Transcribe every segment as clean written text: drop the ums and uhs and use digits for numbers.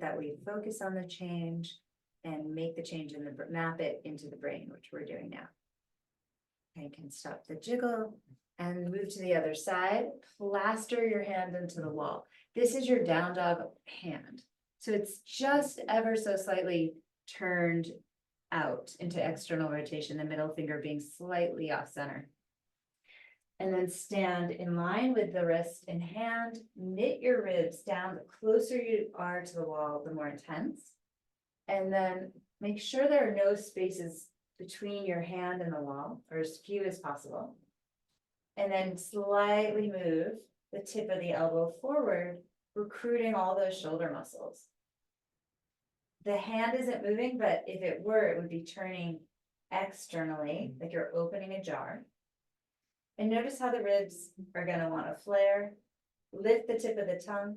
that we focus on the change and make the change in the, map it into the brain, which we're doing now. I can stop the jiggle and move to the other side, plaster your hand into the wall. This is your down dog hand. So it's just ever so slightly turned out into external rotation, the middle finger being slightly off center. And then stand in line with the wrist and hand, knit your ribs down. The closer you are to the wall, the more intense. And then make sure there are no spaces between your hand and the wall, or as few as possible. And then slightly move the tip of the elbow forward, recruiting all those shoulder muscles. The hand isn't moving, but if it were, it would be turning externally, like you're opening a jar. And notice how the ribs are going to want to flare. Lift the tip of the tongue.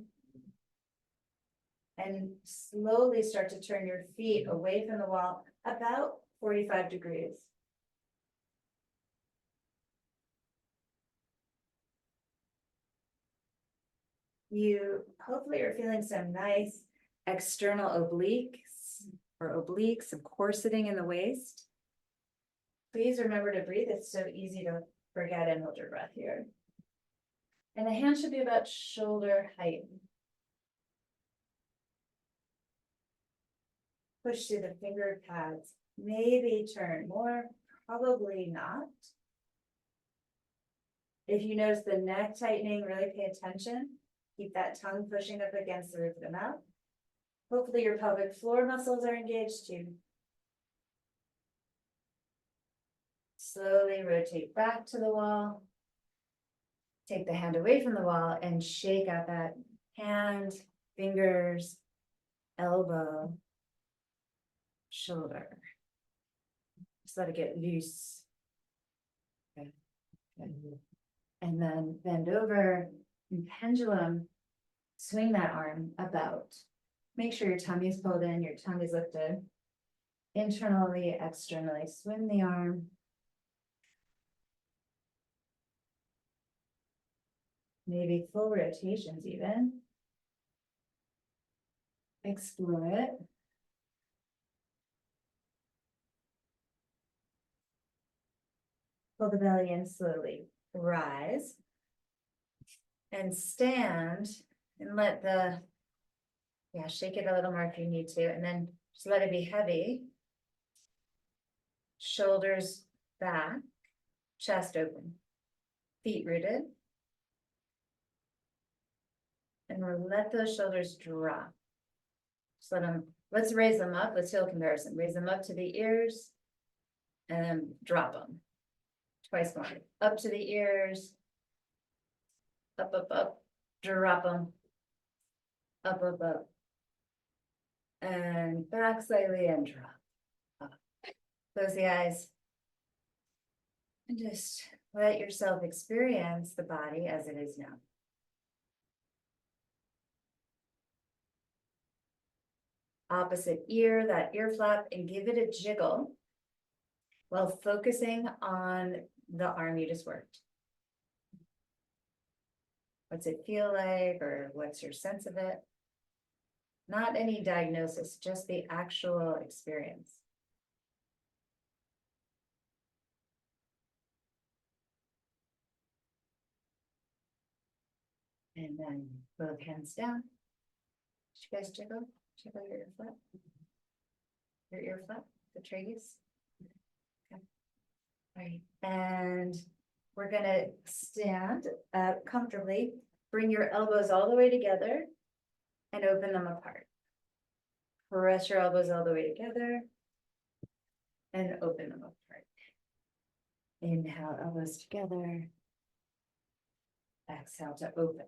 And slowly start to turn your feet away from the wall, about 45 degrees. You hopefully are feeling some nice external obliques, some corseting in the waist. Please remember to breathe. It's so easy to forget and hold your breath here. And the hand should be about shoulder height. Push through the finger pads. Maybe turn more, probably not. If you notice the neck tightening, really pay attention. Keep that tongue pushing up against the roof of the mouth. Hopefully your pelvic floor muscles are engaged too. Slowly rotate back to the wall. Take the hand away from the wall and shake out that hand, fingers, elbow, shoulder. Just let it get loose. Okay. And then bend over and pendulum, swing that arm about. Make sure your tummy is pulled in, your tongue is lifted. Internally, externally, swing the arm. Maybe full rotations even. Explore it. Pull the belly in slowly. Rise. And stand and let the, shake it a little more if you need to. And then just let it be heavy. Shoulders back, chest open, feet rooted. And we'll let those shoulders drop. Just let's raise them up. Let's feel a comparison. Raise them up to the ears and then drop them. Twice more. Up to the ears. Up, up, up. Drop them. Up, up, up. And back slightly and drop. Up. Close the eyes. And just let yourself experience the body as it is now. Opposite ear, that ear flap, and give it a jiggle while focusing on the arm you just worked. What's it feel like, or what's your sense of it? Not any diagnosis, just the actual experience. And then both hands down. Did you guys jiggle? Jiggle your ear flap. Your ear flap, the tragus. Okay. All right. And we're gonna stand up comfortably. Bring your elbows all the way together and open them apart. Press your elbows all the way together and open them apart. Inhale, elbows together. Exhale to open.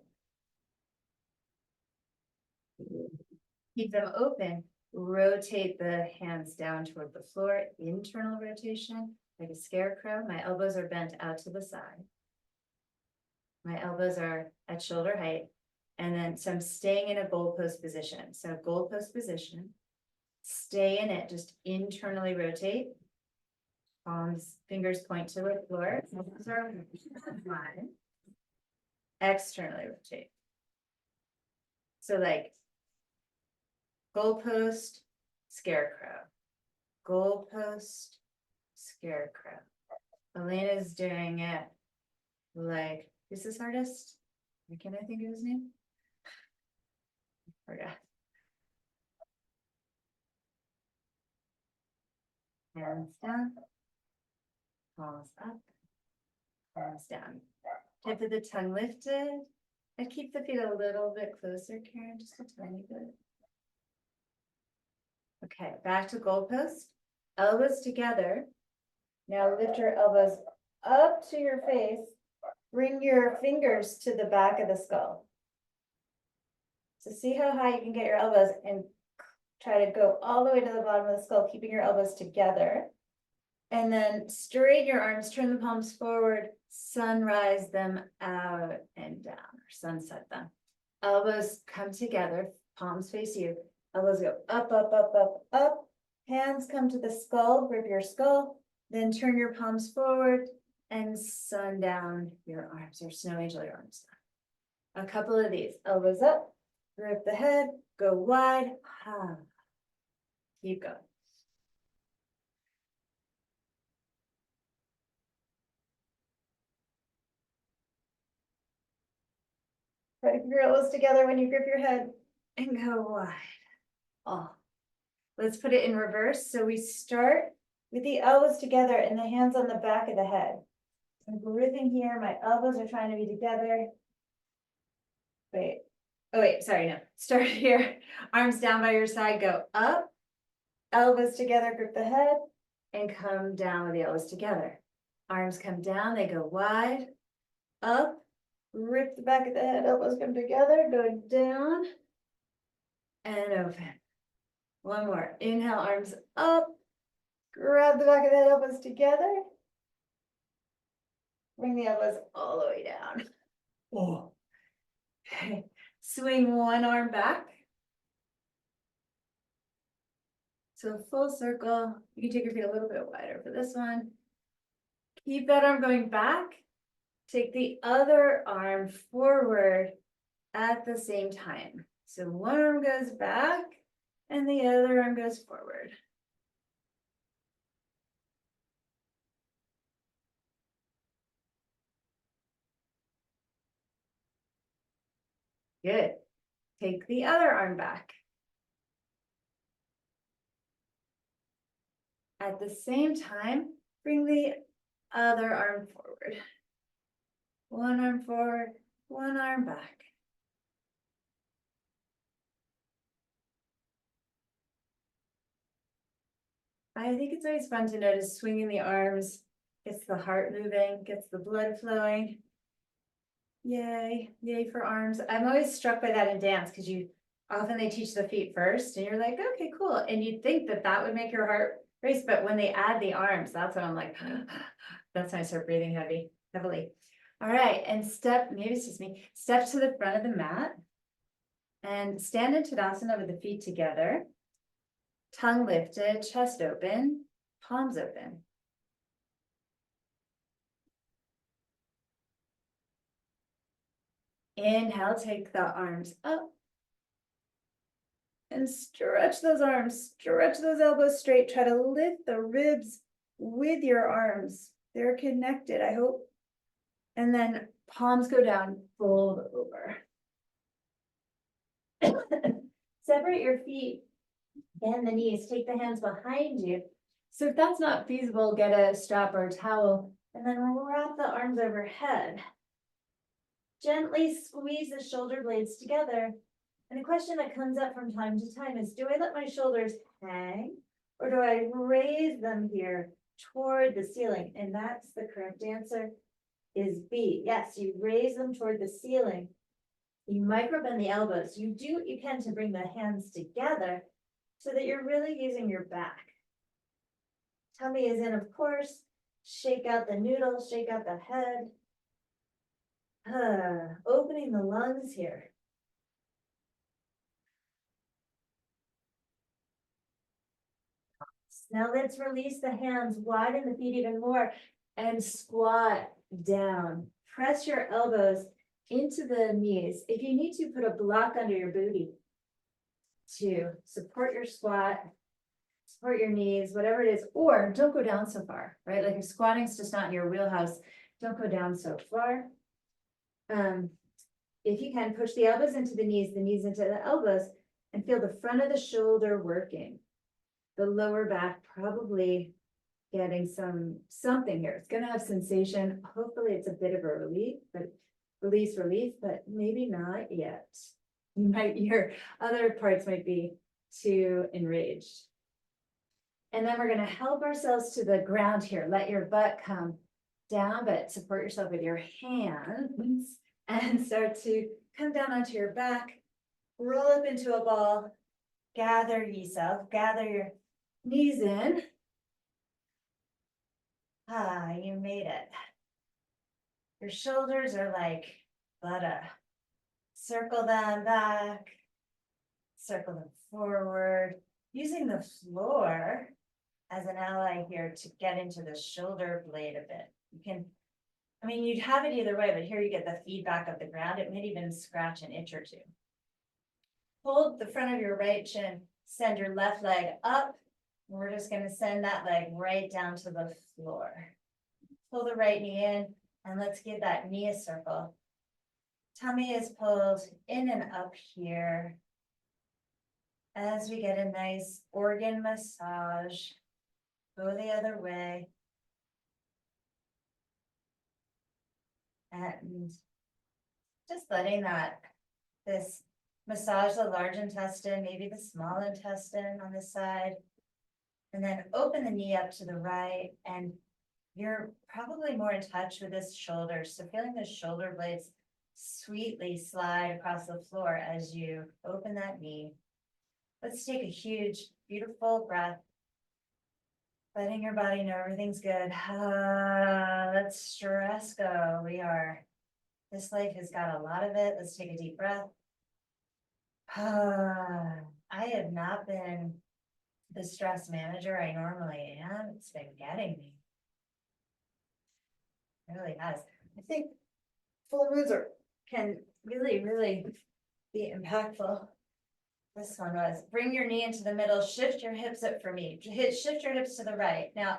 Keep them open. Rotate the hands down toward the floor. Internal rotation, like a scarecrow. My elbows are bent out to the side. My elbows are at shoulder height. And then, so I'm staying in a goalpost position. So goalpost position, stay in it, just internally rotate. Palms, fingers point to the floor. Externally rotate. So like goalpost, scarecrow, goalpost, scarecrow. Elena's doing it like, who's this artist? Why can't I think of his name? Forgot. Hands down, palms up, palms down. Tip of the tongue lifted. And keep the feet a little bit closer, Karen, just a tiny bit. Okay, back to goalpost. Elbows together. Now lift your elbows up to your face. Bring your fingers to the back of the skull. So see how high you can get your elbows and try to go all the way to the bottom of the skull, keeping your elbows together. And then straighten your arms, turn the palms forward, sunrise them out and down, or sunset them. Elbows come together, palms face you. Elbows go up, up, up, up, up. Hands come to the skull, grip your skull, then turn your palms forward and sun down your arms, or snow angel your arms down. A couple of these, elbows up, grip the head, go wide, keep going. Try to keep your elbows together when you grip your head and go wide. Oh, let's put it in reverse. So we start with the elbows together and the hands on the back of the head. I'm gripping here. My elbows are trying to be together. Wait. Oh, wait. Sorry. No. Start here. Arms down by your side. Go up. Elbows together. Grip the head. And come down with the elbows together. Arms come down. They go wide. Up. Rip the back of the head. Elbows come together. Go down. And open. One more. Inhale. Arms up. Grab the back of the head. Elbows together. Bring the elbows all the way down. Oh. Okay. Swing one arm back. So full circle. You can take your feet a little bit wider for this one. Keep that arm going back. Take the other arm forward at the same time. So one arm goes back and the other arm goes forward. Good. Take the other arm back. At the same time, bring the other arm forward. One arm forward, one arm back. I think it's always fun to notice swinging the arms, gets the heart moving, gets the blood flowing. Yay, yay for arms. I'm always struck by that in dance because often they teach the feet first and you're like, okay, cool. And you'd think that that would make your heart race, but when they add the arms, that's when I'm like, that's when I start breathing heavily. All right, and maybe it's just me, step to the front of the mat and stand in Tadasana with the feet together, tongue lifted, chest open, palms open. Inhale, take the arms up and stretch those arms, stretch those elbows straight. Try to lift the ribs with your arms. They're connected, I hope. And then palms go down, fold over. Separate your feet, bend the knees, take the hands behind you. So if that's not feasible, get a strap or a towel, and then wrap the arms overhead. Gently squeeze the shoulder blades together. And a question that comes up from time to time is, do I let my shoulders hang or do I raise them here toward the ceiling? And that's the correct answer is B. Yes, you raise them toward the ceiling. You micro bend the elbows. You do what you can to bring the hands together so that you're really using your back. Tummy is in, of course. Shake out the noodle, shake out the head. Opening the lungs here. Now let's release the hands, widen the feet even more, and squat down. Press your elbows into the knees. If you need to, put a block under your booty. to support your squat, support your knees, whatever it is, or don't go down so far, right? Like if squatting's just not in your wheelhouse, don't go down so far. If you can, push the elbows into the knees into the elbows, and feel the front of the shoulder working. The lower back probably getting something here. It's gonna have sensation. Hopefully it's a bit of a relief, but relief, but maybe not yet. Your other parts might be too enraged. And then we're gonna help ourselves to the ground here. Let your butt come down, but support yourself with your hands and start to come down onto your back, roll up into a ball, gather yourself, gather your knees in. Ah, you made it. Your shoulders are like butter. Circle them back, circle them forward, using the floor as an ally here to get into the shoulder blade a bit. You can, I mean, you'd have it either way, but here you get the feedback of the ground. It might even scratch an itch or two. Hold the front of your right shin, send your left leg up. We're just going to send that leg right down to the floor. Pull the right knee in, and let's give that knee a circle. Tummy is pulled in and up here as we get a nice organ massage. Go the other way. And just letting this massage the large intestine, maybe the small intestine on the side. And then open the knee up to the right, and you're probably more in touch with this shoulder. So feeling the shoulder blades sweetly slide across the floor as you open that knee. Let's take a huge, beautiful breath. Letting your body know everything's good. Let stress go. This life has got a lot of it. Let's take a deep breath. I have not been the stress manager I normally am. It's been getting me. It really has. I think full moons can really, really be impactful. This one was, bring your knee into the middle, shift your hips up for me. Shift your hips to the right. Now,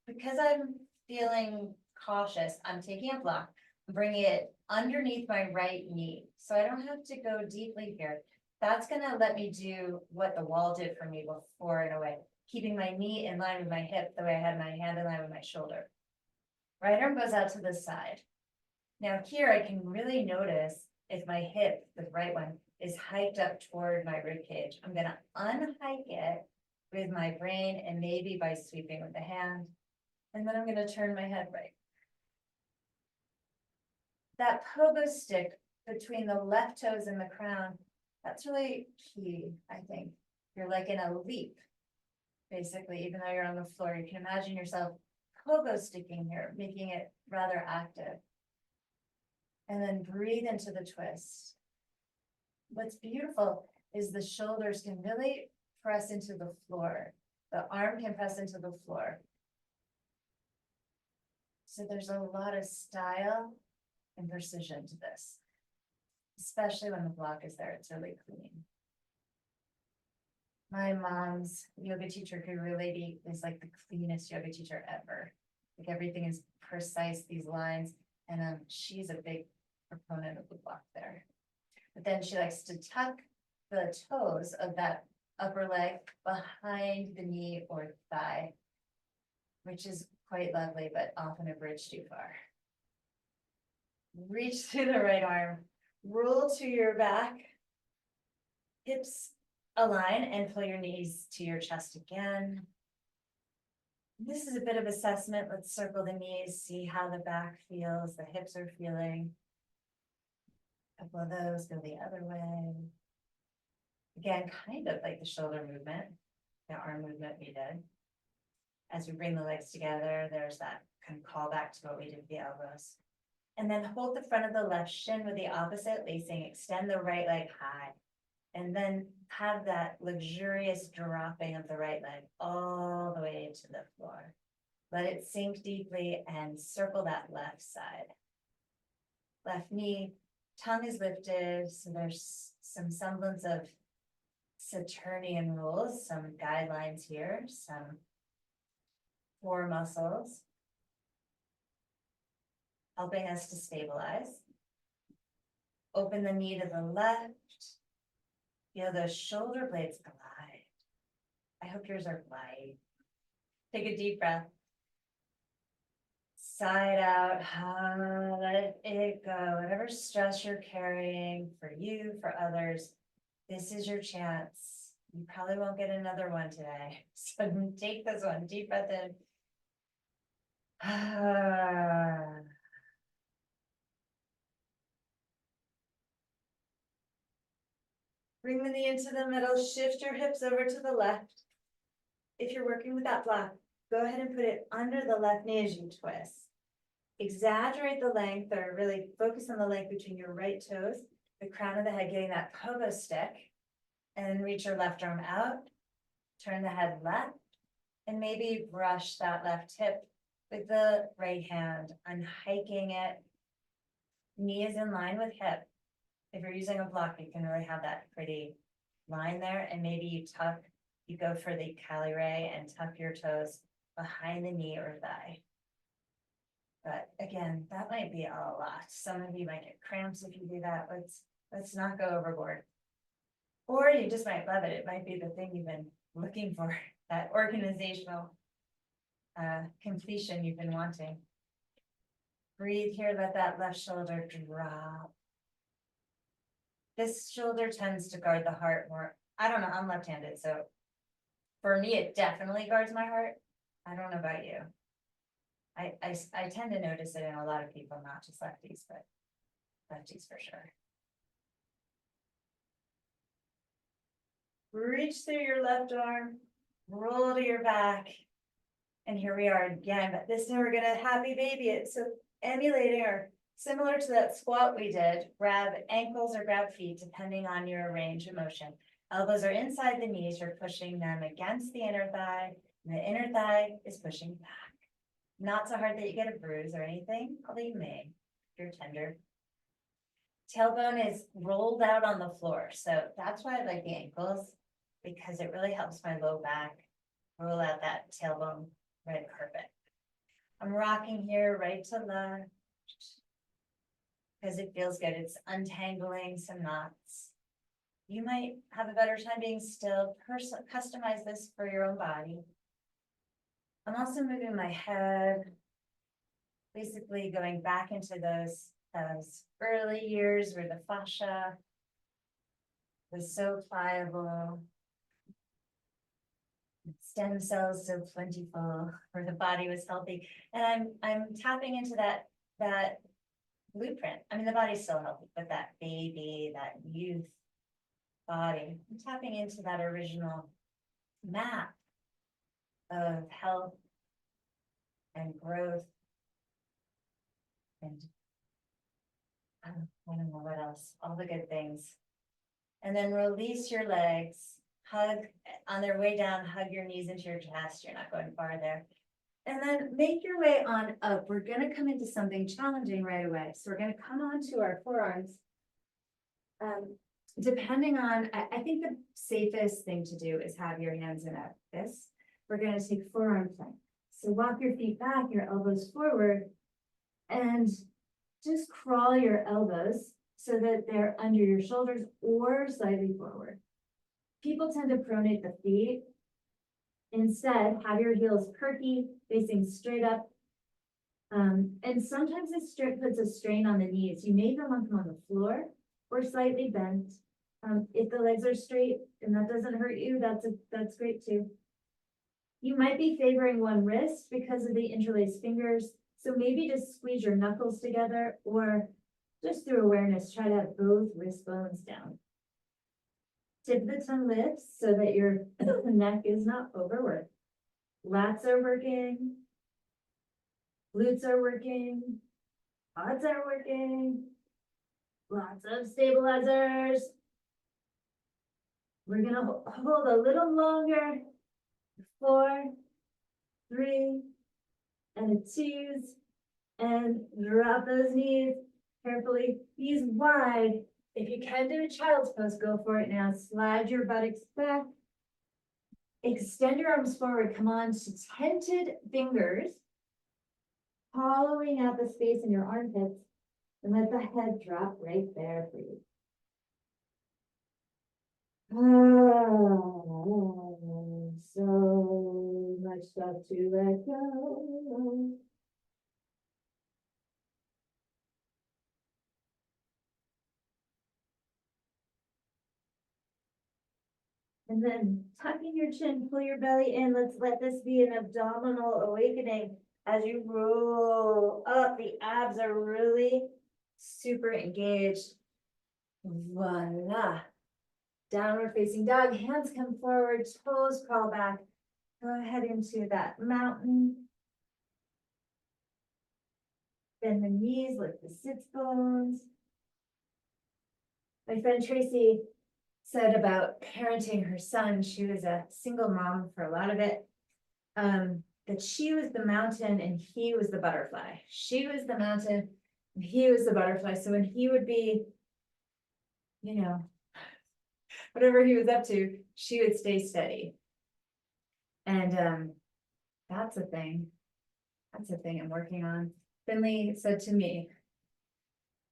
because I'm feeling cautious, I'm taking a block, bringing it underneath my right knee. So I don't have to go deeply here. That's gonna let me do what the wall did for me before in a way, keeping my knee in line with my hip the way I had my hand in line with my shoulder. Right arm goes out to the side. Now here I can really notice if my hip, the right one, is hiked up toward my rib cage. I'm gonna unhike it with my brain and maybe by sweeping with the hand. And then I'm gonna turn my head right. That pogo stick between the left toes and the crown, that's really key, I think. You're like in a leap, basically, even though you're on the floor. You can imagine yourself pogo sticking here, making it rather active. And then breathe into the twist. What's beautiful is the shoulders can really press into the floor. The arm can press into the floor. So there's a lot of style and precision to this, especially when the block is there. It's really clean. My mom's yoga teacher, Guru Lady, is like the cleanest yoga teacher ever. Like everything is precise, these lines, and she's a big proponent of the block there. But then she likes to tuck the toes of that upper leg behind the knee or thigh, which is quite lovely, but often a bridge too far. Reach through the right arm, roll to your back, hips align, and pull your knees to your chest again. This is a bit of assessment. Let's circle the knees, see how the back feels, the hips are feeling. A couple of those go the other way. Again, kind of like the shoulder movement, the arm movement we did. As we bring the legs together, there's that kind of call back to what we did with the elbows. And then hold the front of the left shin with the opposite lacing, extend the right leg high. And then have that luxurious dropping of the right leg all the way to the floor. Let it sink deeply and circle that left side. Left knee, tongue is lifted, so there's some semblance of Saturnian rules, some guidelines here, some core muscles helping us to stabilize. Open the knee to the left. Feel those shoulder blades glide. I hope yours are light. Take a deep breath. Side out, let it go. Whatever stress you're carrying for you, for others, this is your chance. You probably won't get another one today. So take this one, deep breath in. Bring the knee into the middle, shift your hips over to the left. If you're working with that block, go ahead and put it under the left knee as you twist. Exaggerate the length, or really focus on the length between your right toes, the crown of the head, getting that pogo stick, and reach your left arm out, turn the head left, and maybe brush that left hip with the right hand, unhiking it. Knee is in line with hip. If you're using a block, you can really have that pretty line there, and maybe you go for the Cali Ray and tuck your toes behind the knee or thigh. But again, that might be a lot. Some of you might get cramps if you do that. Let's not go overboard. Or you just might love it. It might be the thing you've been looking for, that organizational completion you've been wanting. Breathe here, let that left shoulder drop. This shoulder tends to guard the heart more. I don't know, I'm left-handed, so for me, it definitely guards my heart. I don't know about you. I tend to notice it in a lot of people, not just lefties, but lefties for sure. Reach through your left arm, roll to your back, and here we are again, but this time we're gonna happy baby it. So emulating or similar to that squat we did, grab ankles or grab feet, depending on your range of motion. Elbows are inside the knees, you're pushing them against the inner thigh, and the inner thigh is pushing back. Not so hard that you get a bruise or anything, although you may, if you're tender. Tailbone is rolled out on the floor, so that's why I like the ankles, because it really helps my low back roll out that tailbone red carpet. I'm rocking here right to left, because it feels good. It's untangling some knots. You might have a better time being still. Customize this for your own body. I'm also moving my head, basically going back into those early years where the fascia was so pliable, stem cells so plentiful, where the body was healthy. And I'm tapping into that blueprint. I mean, the body's still healthy, but that baby, that youth body, I'm tapping into that original map of health and growth and I don't know what else, all the good things. And then release your legs, hug on their way down, hug your knees into your chest. You're not going far there. And then make your way on up. We're going to come into something challenging right away. So we're going to come onto our forearms. Depending on, I think the safest thing to do is have your hands in a fist. We're going to take forearm plank. So walk your feet back, your elbows forward, and just crawl your elbows so that they're under your shoulders or slightly forward. People tend to pronate the feet. Instead, have your heels perky, facing straight up. And sometimes it puts a strain on the knees. You may even want them on the floor or slightly bent. If the legs are straight and that doesn't hurt you, that's great too. You might be favoring one wrist because of the interlaced fingers. So maybe just squeeze your knuckles together, or just through awareness, try to have both wrist bones down. Tip the tongue lifts so that your neck is not overworked. Lats are working. Glutes are working. Quads are working. Lots of stabilizers. We're gonna hold a little longer. 4, 3, and a 2s, and drop those knees carefully, knees wide, If you can do a child's pose, go for it now. Slide your buttocks back. Extend your arms forward. Come on to tented fingers. Hollowing out the space in your armpits. And let the head drop right there for you. Oh, so much stuff to let go. And then tucking your chin, pull your belly in. Let's let this be an abdominal awakening. As you roll up, the abs are really super engaged. Voila. Downward facing dog, hands come forward, toes crawl back. Go ahead into that mountain. Bend the knees, lift the sits bones. My friend Tracy said about parenting her son, she was a single mom for a lot of it, that she was the mountain and he was the butterfly. She was the mountain and he was the butterfly. So when he would be, you know, whatever he was up to, she would stay steady. And that's a thing. That's a thing I'm working on. Finley said to me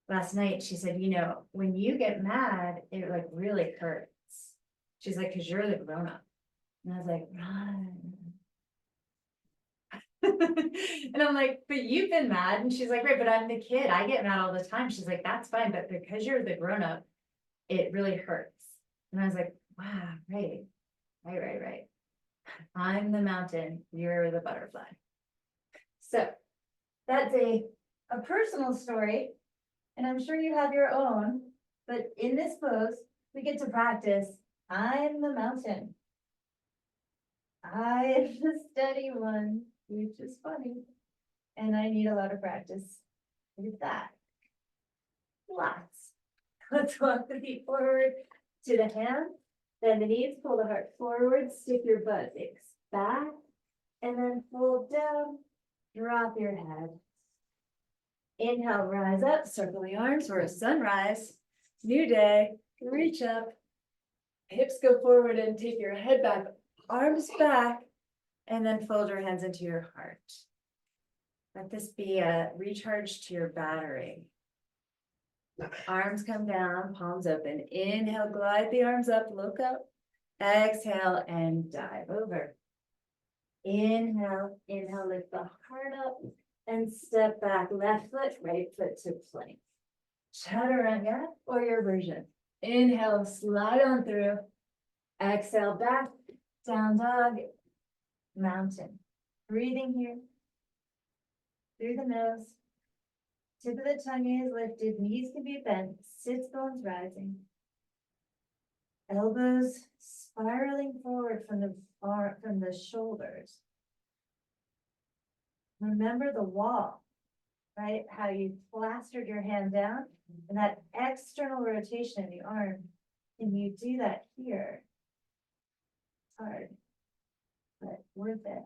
last night, she said, you know, when you get mad, it like really hurts. She's like, because you're the grown-up. And I was like, and I'm like, but you've been mad. And she's like, right, but I'm the kid. I get mad all the time. She's like, that's fine. But because you're the grown-up, it really hurts. And I was like, wow, right. I'm the mountain, you're the butterfly. So that's a personal story, and I'm sure you have your own, but in this pose, we get to practice, I'm the mountain. I am the steady one, which is funny, and I need a lot of practice with that. Lots. Let's walk the feet forward to the hands. Bend the knees, pull the heart forward, stick your buttocks back, and then fold down, drop your head. Inhale, rise up, circle the arms, we're a sunrise, new day, reach up, hips go forward and take your head back, arms back, and then fold your hands into your heart. Let this be a recharge to your battery. Arms come down, palms open. Inhale, glide the arms up, look up. Exhale and dive over. Inhale, lift the heart up and step back. Left foot, right foot to plank. Chaturanga or your version. Inhale, slide on through. Exhale, back, down dog, mountain. Breathing here through the nose. Tip of the tongue is lifted, knees can be bent, sits bones rising. Elbows spiraling forward from the shoulders. Remember the wall, right? How you plastered your hand down and that external rotation in the arm. Can you do that here? It's hard, but worth it.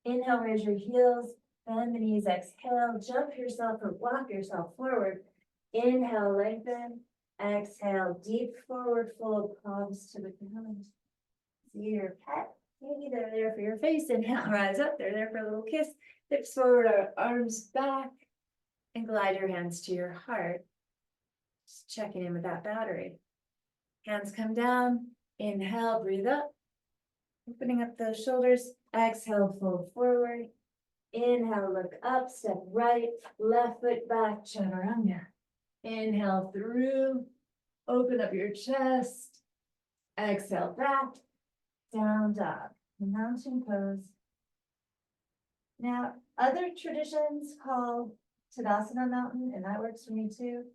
Inhale, raise your heels. Bend the knees, exhale, jump yourself or walk yourself forward. Inhale, lengthen. Exhale, deep forward fold, palms to the ground. See your pet. Maybe they're there for your face. Inhale, rise up. They're there for a little kiss. Hips forward, our arms back. And glide your hands to your heart. Just checking in with that battery. Hands come down. Inhale, breathe up. Opening up those shoulders. Exhale, fold forward. Inhale, look up, step right, left foot back, chaturanga. Inhale through, open up your chest. Exhale back, down dog, mountain pose. Now, other traditions call Tadasana mountain, and that works for me too.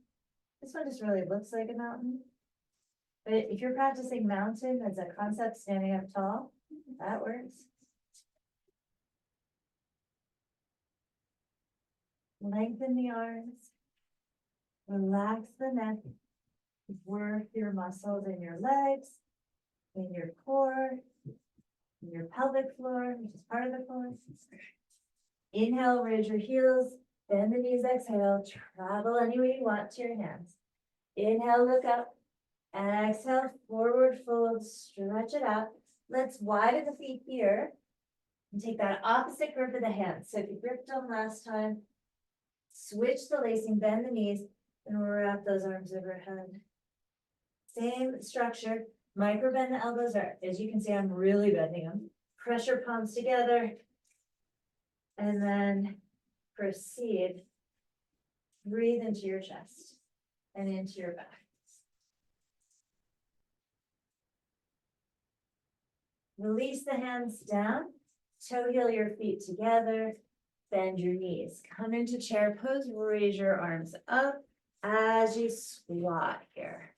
This one just really looks like a mountain. But if you're practicing mountain as a concept standing up tall, that works. Lengthen the arms, relax the neck, work your muscles in your legs, in your core, in your pelvic floor, which is part of the core. Inhale, raise your heels, bend the knees, exhale, travel any way you want to your hands. Inhale, look up. Exhale, forward fold, stretch it out. Let's widen the feet here. And take that opposite grip of the hands. So if you gripped them last time, switch the lacing, bend the knees, and wrap those arms overhead. Same structure, micro bend the elbows are, as you can see, I'm really bending them. Pressure palms together. And then proceed. Breathe into your chest and into your back. Release the hands down, toe heel your feet together, bend your knees. Come into chair pose, raise your arms up as you squat here.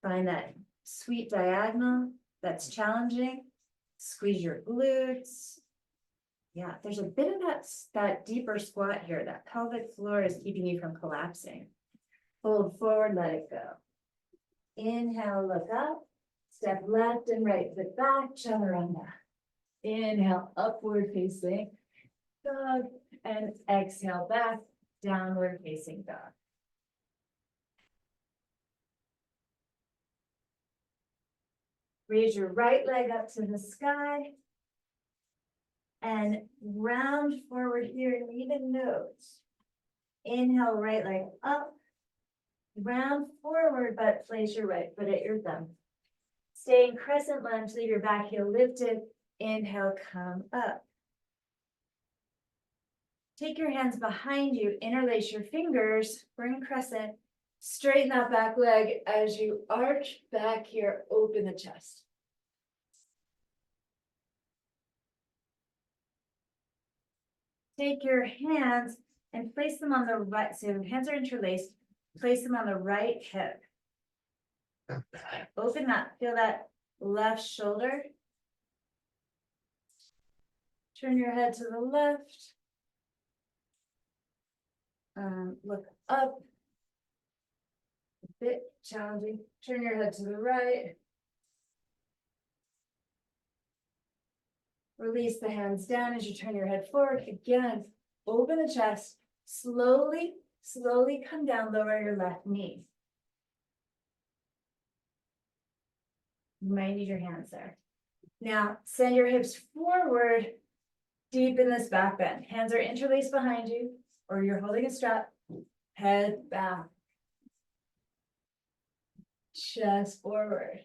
Find that sweet diagonal that's challenging. Squeeze your glutes. Yeah, there's a bit of that deeper squat here. That pelvic floor is keeping you from collapsing. Fold forward, let it go. Inhale, look up. Step left and right foot back, chaturanga. Inhale, upward facing dog, and exhale back, downward facing dog. Raise your right leg up to the sky and round forward here and even nose. Inhale, right leg up, round forward, but place your right foot at your thumb. Stay in crescent lunge, leave your back heel lifted. Inhale, come up. Take your hands behind you, interlace your fingers, bring crescent, straighten that back leg as you arch back here, open the chest. Take your hands and place them on the right, so your hands are interlaced, place them on the right hip. Open up, feel that left shoulder. Turn your head to the left. Look up. A bit challenging. Turn your head to the right. Release the hands down as you turn your head forward. Again, open the chest. Slowly, slowly come down, lower your left knee. You might need your hands there. Now, send your hips forward, deep in this back bend. Hands are interlaced behind you, or you're holding a strap. Head back. Chest forward.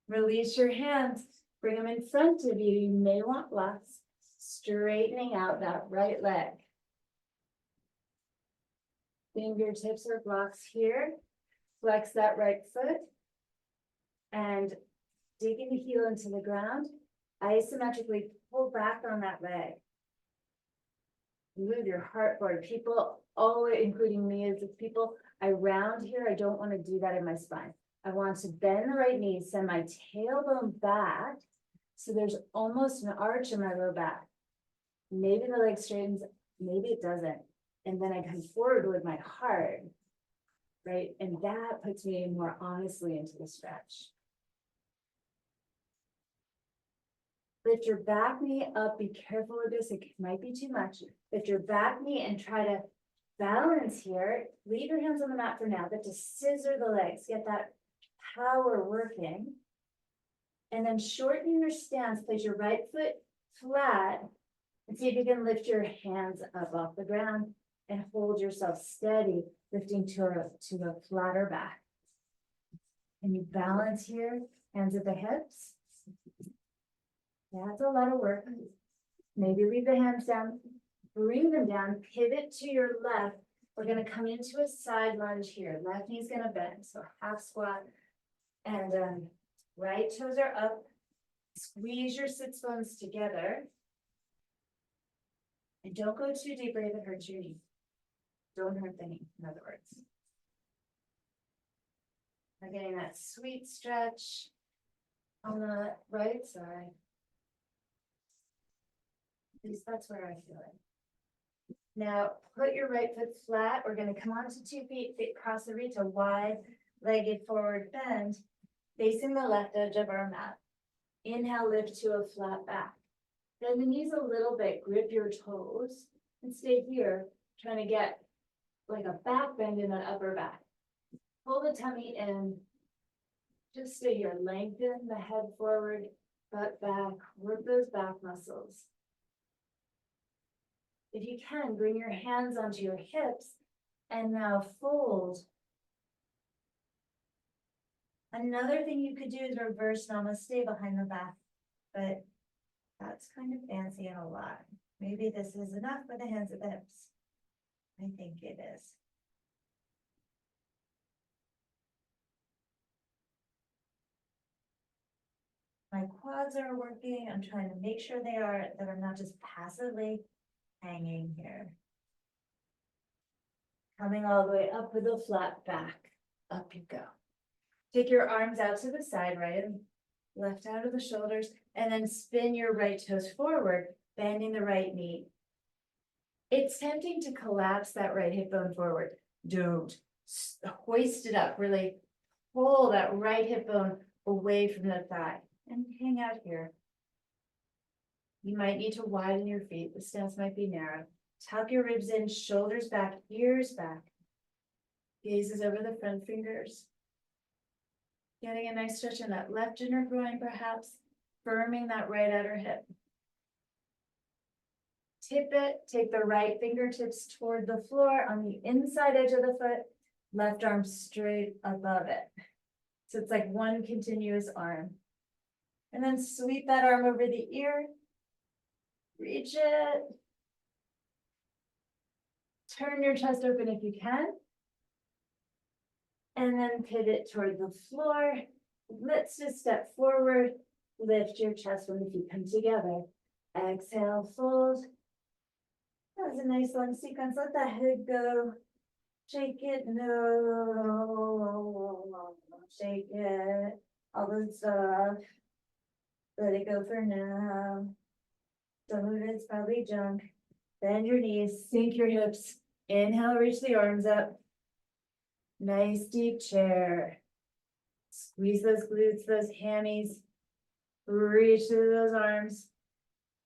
Release your hands. Bring them in front of you. You may want blocks. Straightening out that right leg. Fingertips or blocks here. Flex that right foot. And digging the heel into the ground. Isometrically pull back on that leg. Move your heart forward. People, always, including me as people, I round here. I don't want to do that in my spine. I want to bend the right knee, send my tailbone back. So there's almost an arch in my low back. Maybe the leg straightens, maybe it doesn't. And then I come forward with my heart, right? And that puts me more honestly into the stretch. Lift your back knee up. Be careful with this. It might be too much. Lift your back knee and try to balance here. Leave your hands on the mat for now, but to scissor the legs. Get that power working. And then shorten your stance. Place your right foot flat and see if you can lift your hands up off the ground and hold yourself steady, lifting to a flatter back. And you balance here, hands at the hips. That's a lot of work. Maybe leave the hands down, bring them down, pivot to your left. We're going to come into a side lunge here. Left knee's going to bend, so half squat. And right toes are up. Squeeze your sits bones together. And don't go too deep or if it hurts your knee. Don't hurt the knee, in other words. I'm getting that sweet stretch on the right side. At least that's where I feel it. Now, put your right foot flat. We're going to come onto 2 feet, cross the reach, a wide-legged forward bend, facing the left edge of our mat. Inhale, lift to a flat back. Bend the knees a little bit, grip your toes. and stay here, trying to get like a back bend in an upper back. Pull the tummy in. Just stay here, lengthen the head forward, butt back, work those back muscles. If you can, bring your hands onto your hips and now fold. Another thing you could do is reverse namaste behind the back, but that's kind of fancy and a lot. Maybe this is enough for the hands at the hips. I think it is. My quads are working. I'm trying to make sure they are, that I'm not just passively hanging here. Coming all the way up with a flat back. Up you go. Take your arms out to the side, right and left out of the shoulders, and then spin your right toes forward, bending the right knee. It's tempting to collapse that right hip bone forward. Don't. Hoist it up, really pull that right hip bone away from the thigh and hang out here. You might need to widen your feet. The stance might be narrow. Tuck your ribs in, shoulders back, ears back. Gazes over the front fingers. Getting a nice stretch in that left inner groin, perhaps firming that right outer hip. Tip it, take the right fingertips toward the floor on the inside edge of the foot, left arm straight above it. So it's like one continuous arm. And then sweep that arm over the ear, reach it. Turn your chest open if you can. And then pivot toward the floor. Let's just step forward, lift your chest when the feet come together. Exhale, fold. That was a nice long sequence. Let the head go. Shake it, no. Shake it. All the stuff. Let it go for now. Some of it's probably junk. Bend your knees, sink your hips. Inhale, reach the arms up. Nice deep chair. Squeeze those glutes, those hammies. Reach through those arms.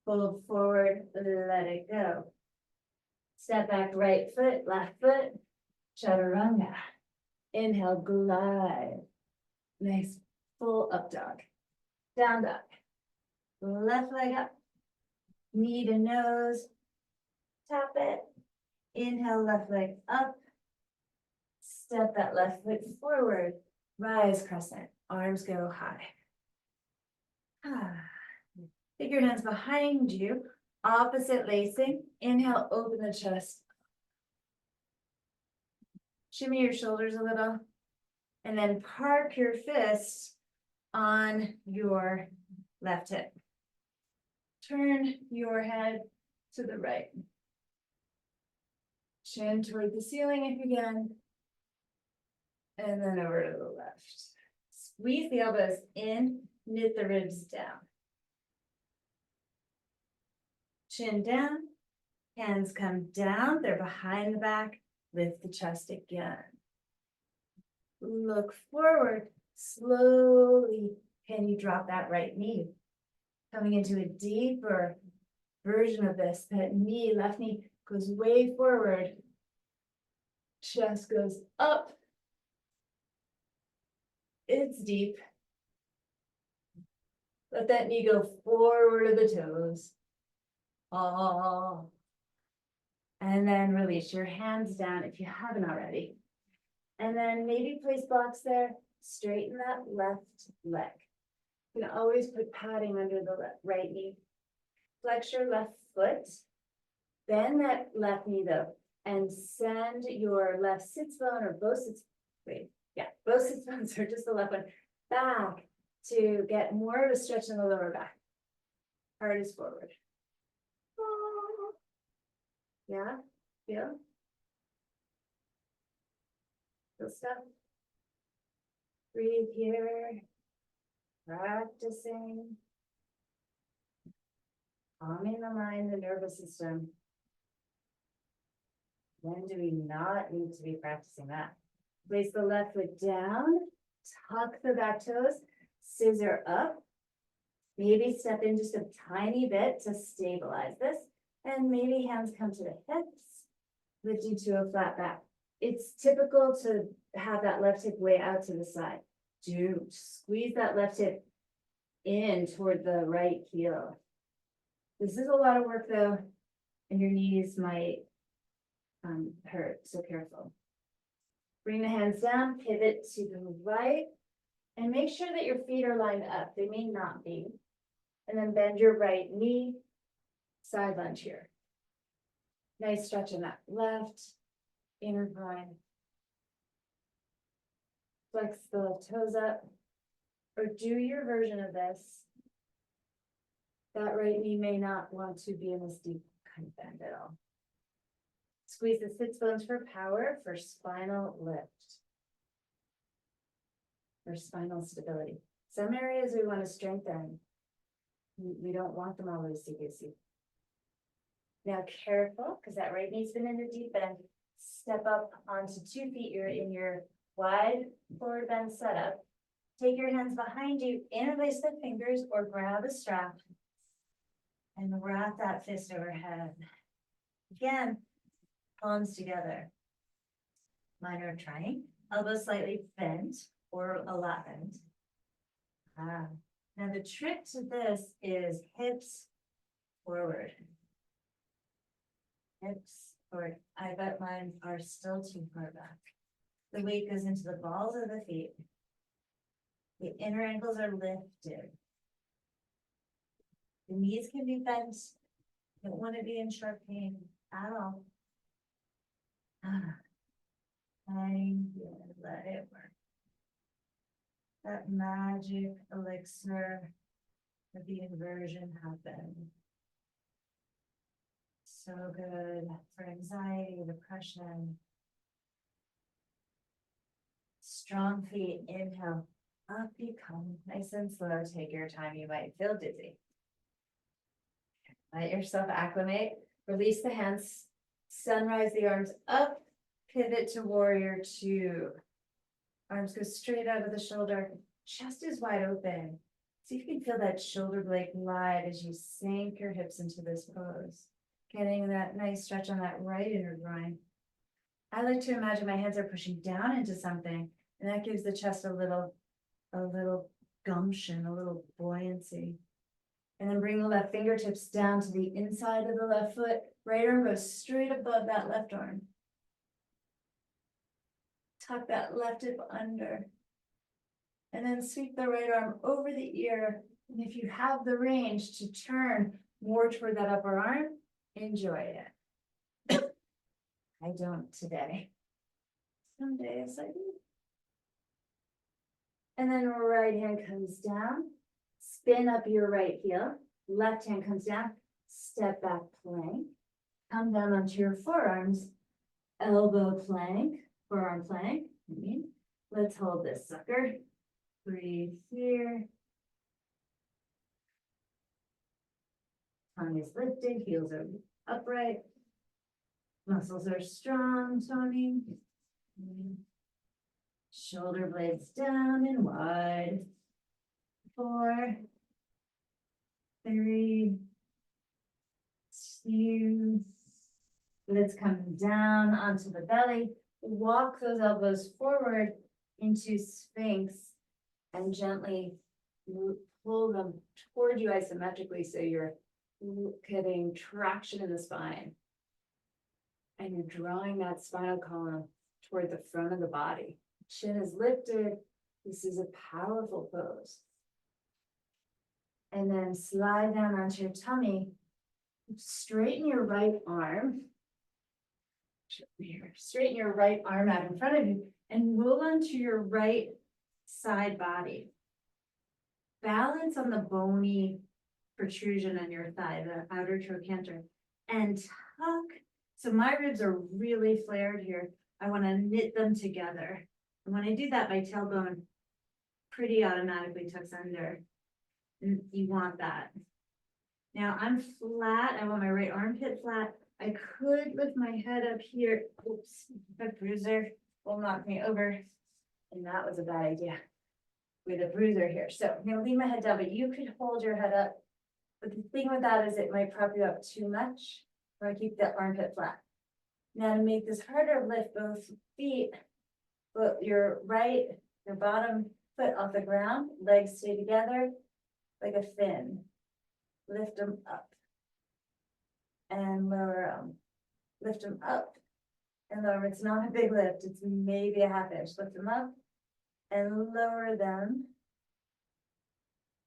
Fold forward, let it go. Step back, right foot, left foot. Chaturanga. Inhale, glide. Nice full up dog. Down dog. Left leg up. Knee to nose. Tap it. Inhale, left leg up. Step that left foot forward. Rise crescent. Arms go high. Take your hands behind you. Opposite lacing. Inhale, open the chest. Shimmy your shoulders a little. And then park your fists on your left hip. Turn your head to the right. Chin toward the ceiling if you can. And then over to the left. Squeeze the elbows in, knit the ribs down. Chin down, hands come down, they're behind the back. Lift the chest again. Look forward, slowly. Can you drop that right knee? Coming into a deeper version of this, that knee, left knee goes way forward. Chest goes up. It's deep. Let that knee go forward to the toes. Oh. And then release your hands down if you haven't already. And then maybe place blocks there. Straighten that left leg. You can always put padding under the right knee. Flex your left foot. Bend that left knee though. And send your left sits bone or both sits. Both sits bones or just the left one back to get more of a stretch in the lower back. Heart is forward. Yeah, feel stuff. Breathe here. Practicing. Calming the mind, the nervous system. When do we not need to be practicing that? Place the left foot down, tuck the back toes, scissor up. Maybe step in just a tiny bit to stabilize this. And maybe hands come to the hips, lifting to a flat back. It's typical to have that left hip way out to the side. Do squeeze that left hip in toward the right heel. This is a lot of work though, and your knees might hurt, so careful. Bring the hands down, pivot to the right, and make sure that your feet are lined up. They may not be. And then bend your right knee, side lunge here. Nice stretch in that left inner groin. Flex the toes up, or do your version of this. That right knee may not want to be in this deep kind of bend at all. Squeeze the sits bones for power, for spinal lift, for spinal stability. Some areas we want to strengthen. We don't want them all loosey-goosey. Now careful, because that right knee's been in the deep end. Step up onto 2 feet. You're in your wide forward bend setup. Take your hands behind you, interlace the fingers or grab a strap and wrap that fist overhead. Again, palms together. Minor trying, elbows slightly bent or a lot bent. Now the trick to this is hips forward. Hips forward. I bet mine are still too far back. The weight goes into the balls of the feet. The inner ankles are lifted. The knees can be bent. Don't want to be in sharp pain at all. And let it work. That magic elixir of the inversion happened. So good for anxiety, depression. Strong feet, inhale, up you come, nice and slow, take your time, you might feel dizzy. Let yourself acclimate, release the hands, sunrise the arms up, pivot to warrior 2. Arms go straight out of the shoulder, chest is wide open. See if you can feel that shoulder blade glide as you sink your hips into this pose. Getting that nice stretch on that right inner groin. I like to imagine my hands are pushing down into something, and that gives the chest a little gumption, a little buoyancy. And then bring the left fingertips down to the inside of the left foot. Right arm goes straight above that left arm. Tuck that left hip under. And then sweep the right arm over the ear. And if you have the range to turn more toward that upper arm, enjoy it. I don't today. Some days I do. And then right hand comes down. Spin up your right heel. Left hand comes down. Step back plank. Come down onto your forearms. Elbow plank. Forearm plank. Let's hold this sucker. Breathe here. Tongue is lifted. Heels are upright. Muscles are strong, toning. Shoulder blades down and wide. 4, 3, 2. Let's come down onto the belly. Walk those elbows forward into Sphinx and gently pull them toward you isometrically so you're getting traction in the spine. And you're drawing that spinal column toward the front of the body. Chin is lifted. This is a powerful pose. And then slide down onto your tummy. Straighten your right arm. Straighten your right arm out in front of you and roll onto your right side body. Balance on the bony protrusion on your thigh, the outer trochanter, and tuck. So my ribs are really flared here. I want to knit them together. And when I do that, my tailbone pretty automatically tucks under. And you want that. Now I'm flat. I want my right armpit flat. I could lift my head up here. Oops, a bruiser will knock me over. And that was a bad idea with a bruiser here. So I'm gonna leave my head down, but you could hold your head up. But the thing with that is it might prop you up too much. or keep the armpit flat. Now to make this harder, lift both feet, put your bottom foot off the ground, legs stay together like a fin. Lift them up and lower them. Lift them up and lower. It's not a big lift, it's maybe a half inch. Lift them up and lower them.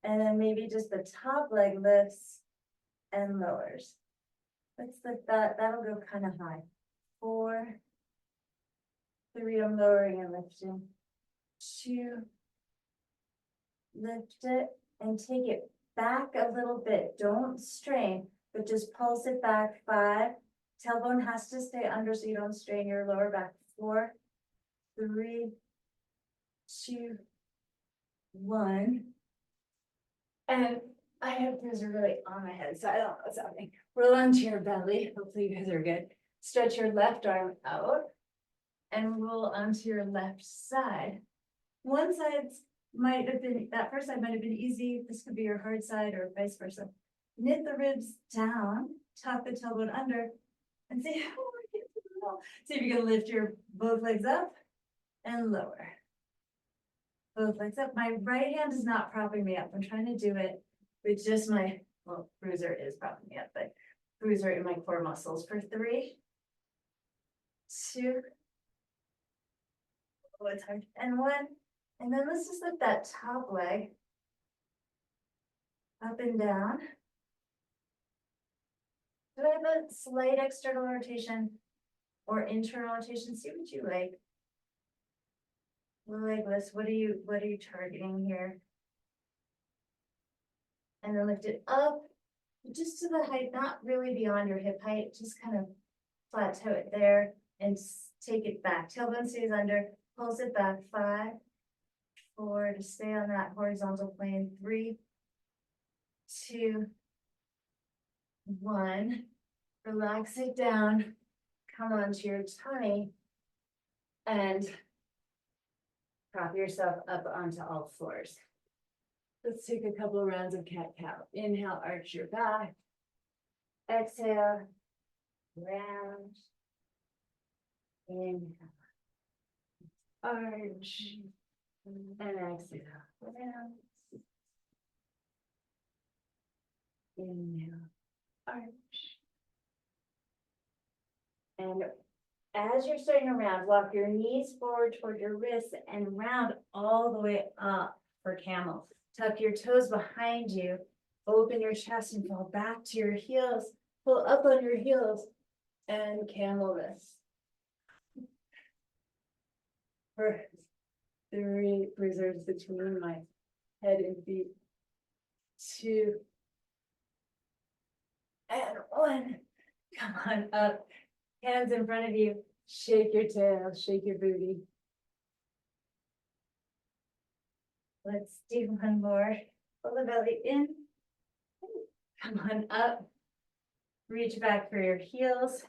And then maybe just the top leg lifts and lowers. Let's lift that, that'll go kind of high. 4, 3, I'm lowering and lifting. 2, lift it and take it back a little bit. Don't strain, but just pulse it back. 5, tailbone has to stay under so you don't strain your lower back. 4, 3, 2, 1. And I have bruiser really on my head, so I don't know what's happening. Roll onto your belly. Hopefully you guys are good. Stretch your left arm out and roll onto your left side. One side might have been, that first side might have been easy. This could be your hard side or vice versa. Knit the ribs down, tuck the tailbone under, and see how we get to the middle. See if you can lift your both legs up and lower. Both legs up. My right hand is not propping me up. I'm trying to do it with just my, well, bruiser is propping me up, but bruiser in my core muscles for 3, 2, oh, it's hard, and 1. And then let's just lift that top leg up and down. Do I have a slight external rotation or internal rotation? See what you like. Legless, what are you targeting here? And then lift it up, just to the height, not really beyond your hip height, just kind of plateau it there and take it back. Tailbone stays under, pulse it back. 5, 4, to stay on that horizontal plane. 3, 2, 1. Relax it down. Come onto your tummy and prop yourself up onto all fours. Let's take a couple of rounds of cat-cow. Inhale, arch your back. Exhale, round. Inhale, arch. And exhale, round. Inhale, arch. And as you're starting to round, walk your knees forward toward your wrists and round all the way up for camel. Tuck your toes behind you, open your chest and fall back to your heels. Pull up on your heels and camel this. For 3 bruisers between my head and feet. 2 and 1. Come on up. Hands in front of you. Shake your tail, shake your booty. Let's do one more. Pull the belly in. Come on up. Reach back for your heels.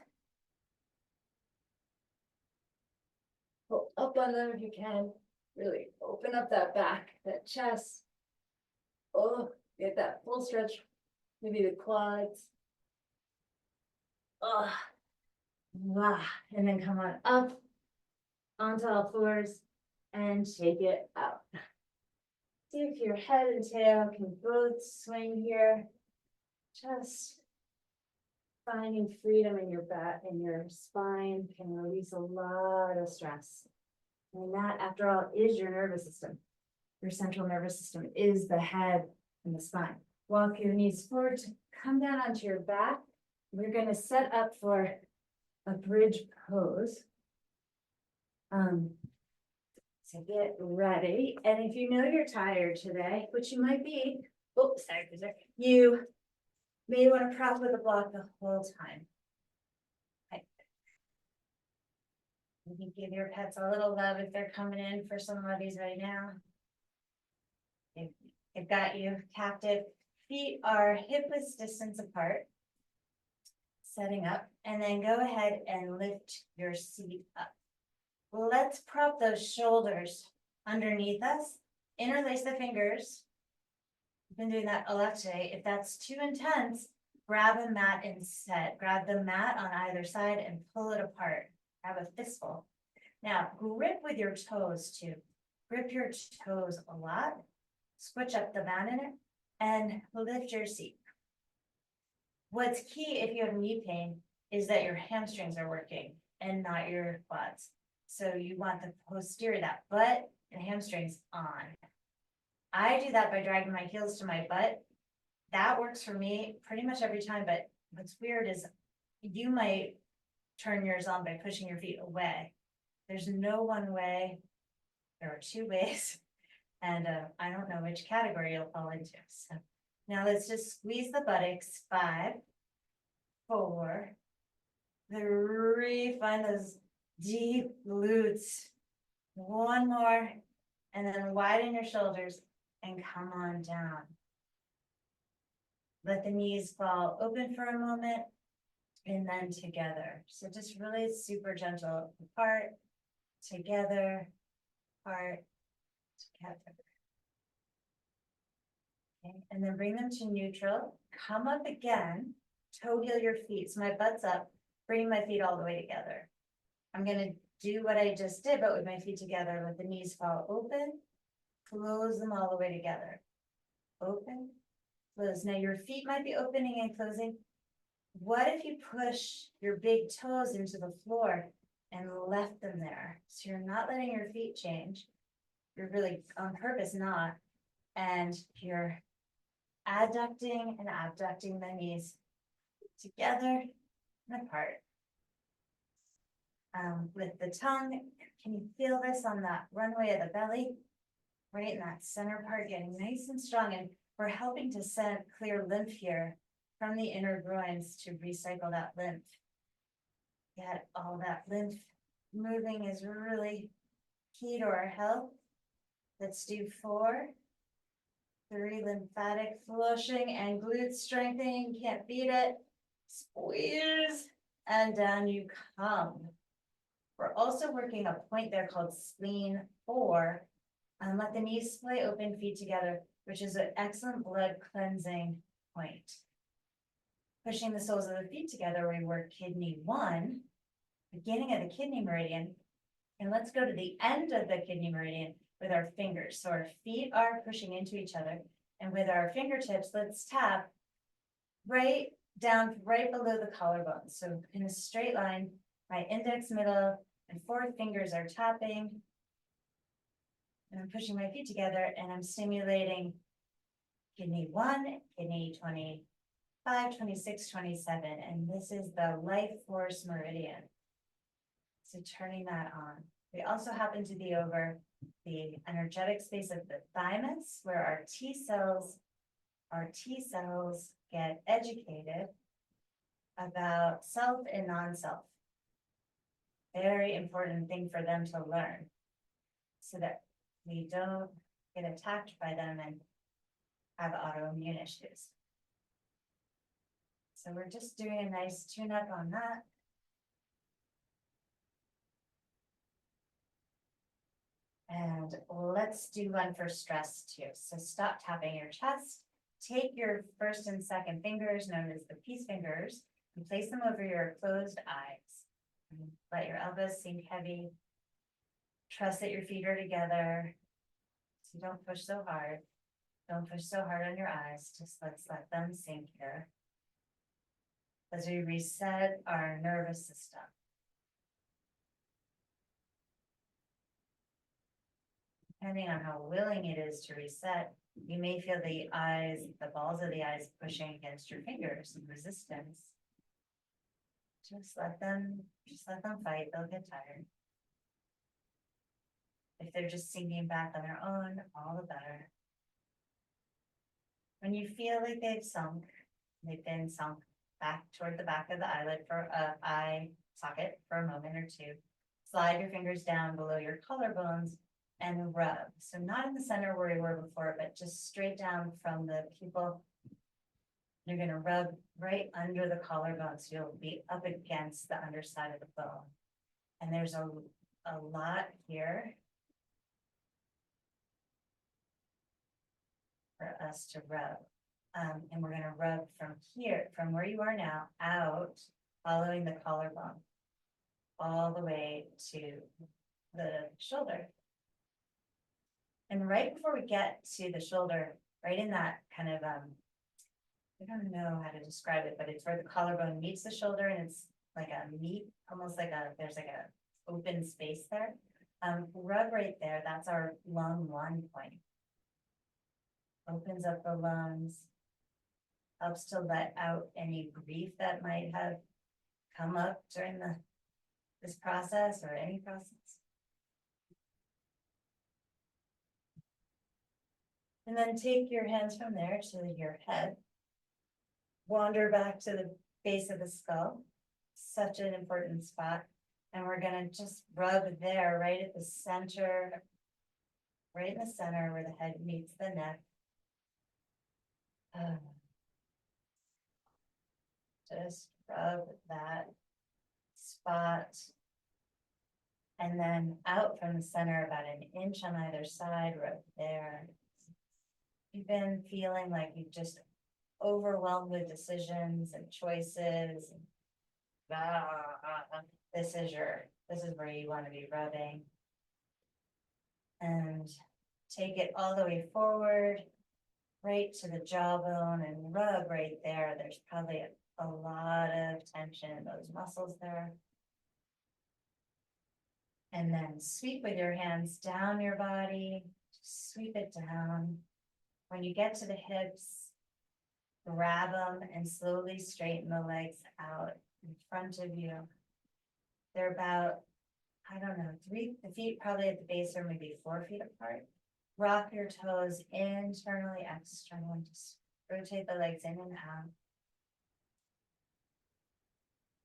Pull up on them if you can. Really open up that back, that chest. Oh, get that full stretch. Maybe the quads. Oh. Wow. And then come on up onto all fours and shake it out. See if your head and tail can both swing here. Just finding freedom in your back and your spine can release a lot of stress. And that, after all, is your nervous system. Your central nervous system is the head and the spine. Walk your knees forward to come down onto your back. We're going to set up for a bridge pose. So get ready. And if you know you're tired today, which you might be, oops, sorry, you may want to prop with a block the whole time. Okay. You can give your pets a little love if they're coming in for some lovies right now. They've got you captive. Feet are hip width distance apart. Setting up, and then go ahead and lift your seat up. Let's prop those shoulders underneath us. Interlace the fingers. I've been doing that a lot today. If that's too intense, grab a mat instead. Grab the mat on either side and pull it apart. Have a fistful. Now grip with your toes too. Grip your toes a lot. Switch up the mat in it and lift your seat. What's key if you have knee pain is that your hamstrings are working and not your quads. So you want the posterior, that butt and hamstrings on. I do that by dragging my heels to my butt. That works for me pretty much every time, but what's weird is you might turn yours on by pushing your feet away. There's no one way, there are two ways, and I don't know which category you'll fall into. So now let's just squeeze the buttocks. 5, 4, 3, find those deep glutes. One more, and then widen your shoulders and come on down. Let the knees fall open for a moment and then together. So just really super gentle, apart, together, apart, together. Okay, and then bring them to neutral. Come up again, toe heel your feet. So my butt's up, bring my feet all the way together. I'm gonna do what I just did, but with my feet together, let the knees fall open, close them all the way together. Open, close. Now your feet might be opening and closing. What if you push your big toes into the floor and left them there? So you're not letting your feet change. You're really on purpose not. And you're adducting and abducting the knees together and apart. With the tongue, can you feel this on that runway of the belly? Right in that center part, getting nice and strong. And we're helping to send clear lymph here from the inner groins to recycle that lymph. Get all that lymph moving is really key to our health. Let's do 4, 3, lymphatic flushing and glute strengthening. Can't beat it. Squeeze and down you come. We're also working a point there called spleen 4. Let the knees splay open, feet together, which is an excellent blood cleansing point. Pushing the soles of the feet together, we work kidney 1, beginning of the kidney meridian. And let's go to the end of the kidney meridian with our fingers. So our feet are pushing into each other. And with our fingertips, let's tap right down, right below the collarbone. So in a straight line, my index, middle, and 4th fingers are tapping. And I'm pushing my feet together and I'm stimulating kidney 1, kidney 25, 26, 27. And this is the life force meridian. So turning that on. We also happen to be over the energetic space of the thymus, where our T cells get educated about self and non-self. Very important thing for them to learn so that we don't get attacked by them and have autoimmune issues. So we're just doing a nice tune-up on that. And let's do one for stress too. So stop tapping your chest. Take your 1st and 2nd fingers, known as the peace fingers, and place them over your closed eyes. And let your elbows sink heavy. Trust that your feet are together. So don't push so hard. Don't push so hard on your eyes. Just let's let them sink here. As we reset our nervous system. Depending on how willing it is to reset, you may feel the eyes, the balls of the eyes pushing against your fingers in resistance. Just let them fight, they'll get tired. If they're just sinking back on their own, all the better. When you feel like they've been sunk back toward the back of the eyelid for eye socket for a moment or two, slide your fingers down below your collarbones and rub. So not in the center where we were before, but just straight down from the pupil. You're going to rub right under the collarbone, so you'll be up against the underside of the bone. And there's a lot here for us to rub. And we're gonna rub from here, from where you are now, out, following the collarbone. All the way to the shoulder. And right before we get to the shoulder, right in that kind of, I don't know how to describe it, but it's where the collarbone meets the shoulder and it's like a meat, almost like there's like a open space there. Rub right there, that's our lung 1 point. Opens up the lungs. Helps to let out any grief that might have come up during this process or any process. And then take your hands from there to your head. Wander back to the base of the skull, such an important spot. And we're gonna just rub there, right at the center, right in the center where the head meets the neck. Just rub that spot. And then out from the center, about an inch on either side, rub there. You've been feeling like you've just overwhelmed with decisions and choices. This is where you want to be rubbing. And take it all the way forward, right to the jawbone and rub right there. There's probably a lot of tension in those muscles there. And then sweep with your hands down your body, just sweep it down. When you get to the hips, grab them and slowly straighten the legs out in front of you. They're about, I don't know, the feet probably at the base are maybe 4 feet apart. Rock your toes internally, externally, just rotate the legs in and out.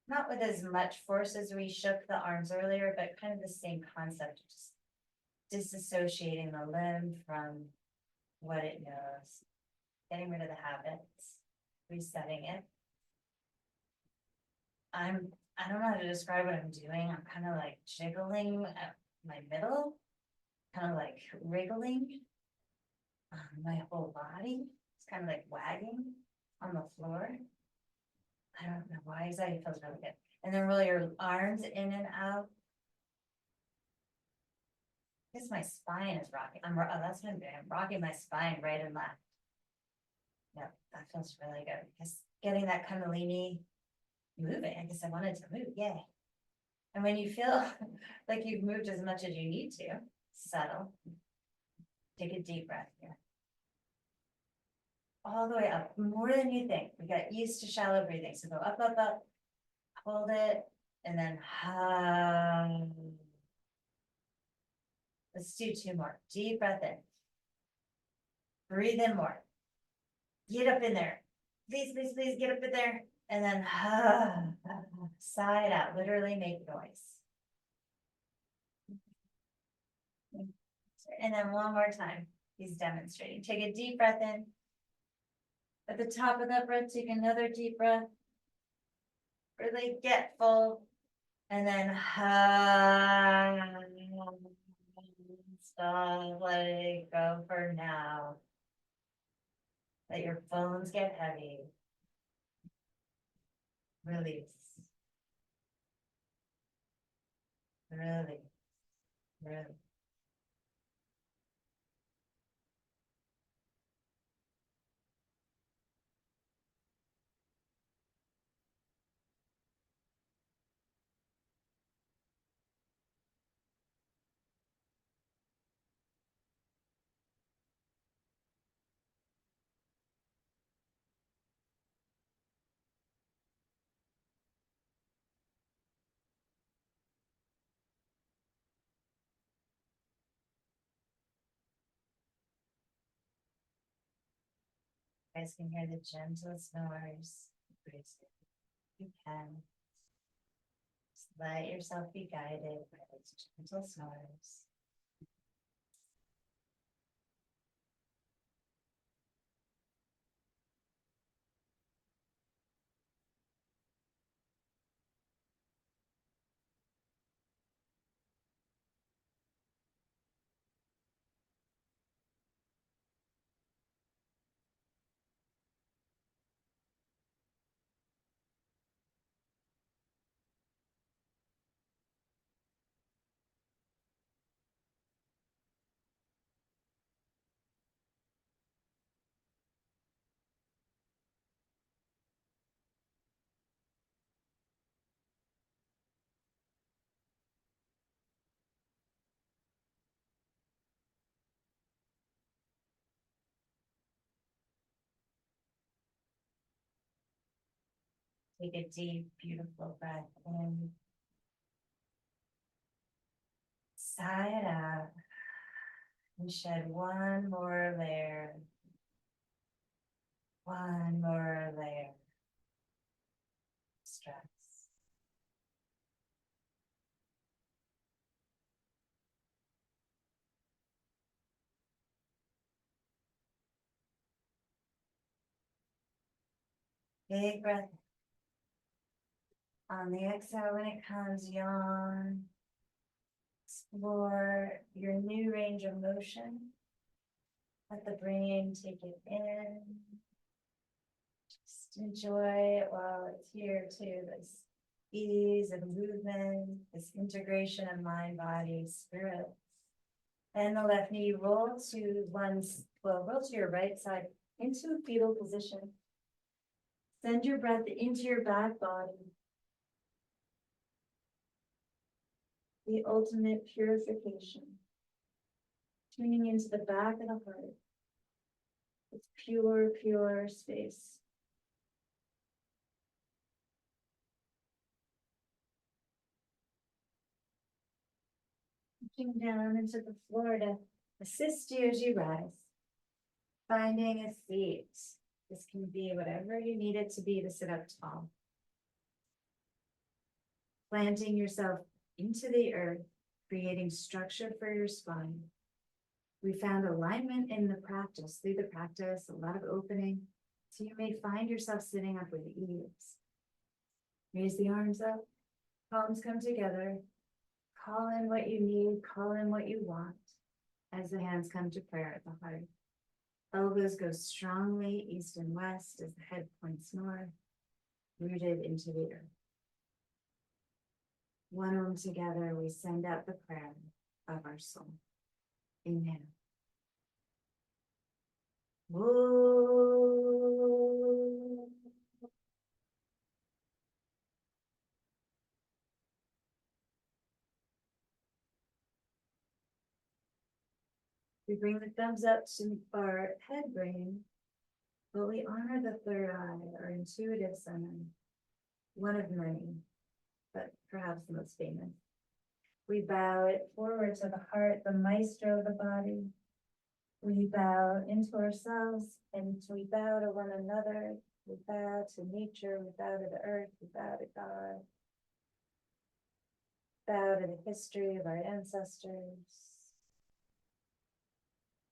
Not with as much force as we shook the arms earlier, but kind of the same concept, just disassociating the limb from what it knows, getting rid of the habits, resetting it. I don't know how to describe what I'm doing. I'm kind of like jiggling at my middle, kind of like wriggling my whole body. It's kind of like wagging on the floor. I don't know why exactly, it feels really good. And then roll your arms in and out. I guess my spine is rocking. Oh, that's what I'm doing. I'm rocking my spine right and left. Yep, that feels really good. Because getting that Kundalini moving, I guess I wanted to move, yay. And when you feel like you've moved as much as you need to, settle. Take a deep breath here. All the way up, more than you think. We got used to shallow breathing, so go up, up, up, hold it, and then let's do 2 more. Deep breath in. Breathe in more. Get up in there. Please, please, please get up in there. And then sigh it out. Literally make noise. And then one more time. He's demonstrating. Take a deep breath in. At the top of that breath, take another deep breath. Really get full. And then stop, let it go for now. Let your bones get heavy. Release. Really. You guys can hear the gentle snores. You can. Just let yourself be guided by those gentle snores. Take a deep, beautiful breath in. Sigh it out. And shed one more layer. One more layer. Stress. Big breath. On the exhale, when it comes, yawn. Explore your new range of motion. Let the brain take it in. Just enjoy it while it's here too. This ease of movement, this integration of mind, body, spirit. And the left knee roll to roll to your right side into a fetal position. Send your breath into your back body. The ultimate purification. Tuning into the back of the heart. It's pure, pure space. Reaching down into the floor to assist you as you rise. Finding a seat. This can be whatever you need it to be to sit up tall. Planting yourself into the earth, creating structure for your spine. We found alignment in the practice, through the practice, a lot of opening, so you may find yourself sitting up with ease. Raise the arms up, palms come together, call in what you need, call in what you want, as the hands come to prayer at the heart. Elbows go strongly east and west as the head points north, rooted into the earth. One arm together, we send out the prayer of our soul. Inhale. Whoa. We bring the thumbs up to our head brain, but we honor the third eye, our intuitive center, one of many, but perhaps the most famous. We bow it forward to the heart, the maestro of the body. We bow into ourselves and we bow to one another. We bow to nature, we bow to the earth, we bow to God. Bow to the history of our ancestors.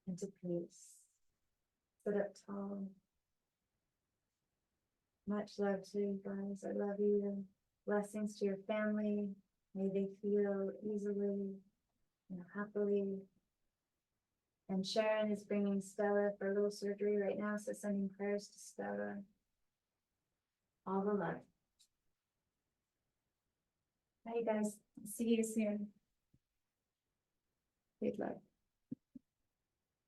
And to peace. Sit up tall. Much love to you guys. I love you. Blessings to your family. May they feel easily and happily. And Sharon is bringing Stella for a little surgery right now, so sending prayers to Stella. All the love. Bye, guys. See you soon. Good luck.